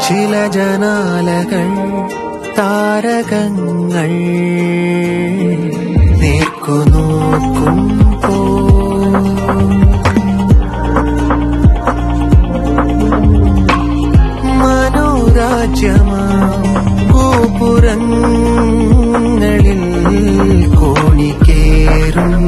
ചില ജനാലകൾ താരകങ്ങൾ നേർക്കുനോക്കുമ്പോ മനോരാജ്യമാ ഗോപുരങ്ങളിൽ കോണിക്കേറുമ്പോ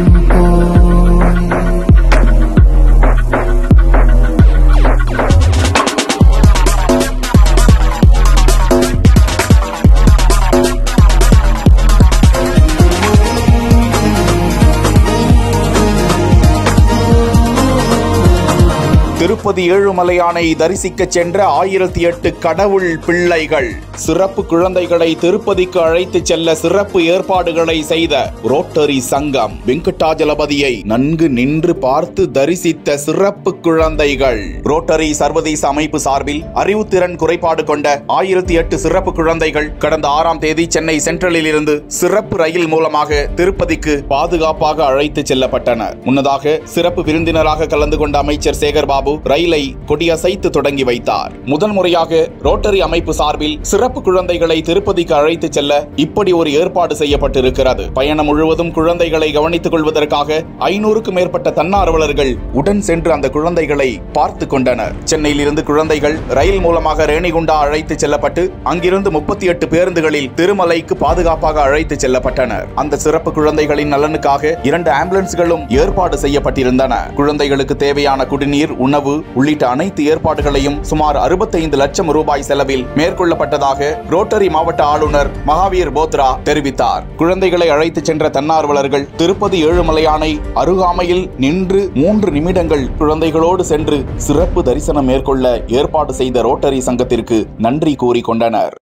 திருப்பதி ஏழுமலையானை தரிசிக்கச் சென்ற 1008 கடவுள் பிள்ளைகள். சிறப்பு குழந்தைகளை திருப்பதிக்கு அழைத்துச் செல்ல சிறப்பு ஏற்பாடுகளை செய்த ரோட்டரி சங்கம். வெங்கடாஜலபதியை நன்கு நின்று பார்த்து தரிசித்த சிறப்பு குழந்தைகள். ரோட்டரி சர்வதேச அமைப்பு சார்பில் அறிவுத்திறன் குறைபாடு கொண்ட 1008 சிறப்பு குழந்தைகள் கடந்த 6ஆம் தேதி சென்னை சென்ட்ரலில் இருந்து சிறப்பு ரயில் மூலமாக திருப்பதிக்கு பாதுகாப்பாக அழைத்துச் செல்லப்பட்டனர். முன்னதாக சிறப்பு விருந்தினராக கலந்து கொண்ட அமைச்சர் சேகர் பாபு ரயிலை கொடியசைத்து தொடங்கி வைத்தார். முதல் முறையாக ரோட்டரி அமைப்பு சார்பில் சிறப்பு குழந்தைகளை திருப்பதிக்கு அழைத்து செல்ல இப்படி ஒரு ஏற்பாடு செய்யப்பட்டிருக்கிறது. பயணம் முழுவதும் குழந்தைகளை கவனித்துக் கொள்வதற்காக 500க்கும் மேற்பட்ட தன்னார்வலர்கள் உடன் சென்று அந்த குழந்தைகளை பார்த்து கொண்டனர். சென்னையில் இருந்து குழந்தைகள் ரயில் மூலமாக ரேணிகுண்டா அழைத்து செல்லப்பட்டு அங்கிருந்து 38 பேருந்துகளில் திருமலைக்கு பாதுகாப்பாக அழைத்து செல்லப்பட்டனர். அந்த சிறப்பு குழந்தைகளின் நலனுக்காக 2 ஆம்புலன்ஸ்களும் ஏற்பாடு செய்யப்பட்டிருந்தன. குழந்தைகளுக்கு தேவையான குடிநீர், உணவு உள்ளிட்ட அனைத்து ஏற்பாடுகளையும் சுமார் 65 லட்சம் ரூபாய் செலவில் மேற்கொள்ளப்பட்டதாக ரோட்டரி மாவட்ட ஆளுநர் மகாவீர் போத்ரா தெரிவித்தார். குழந்தைகளை அழைத்து சென்ற தன்னார்வலர்கள் திருப்பதி ஏழுமலையானை அருகாமையில் நின்று 3 நிமிடங்கள் குழந்தைகளோடு சென்று சிறப்பு தரிசனம் மேற்கொள்ள ஏற்பாடு செய்த ரோட்டரி சங்கத்திற்கு நன்றி கூறிக்கொண்டனர்.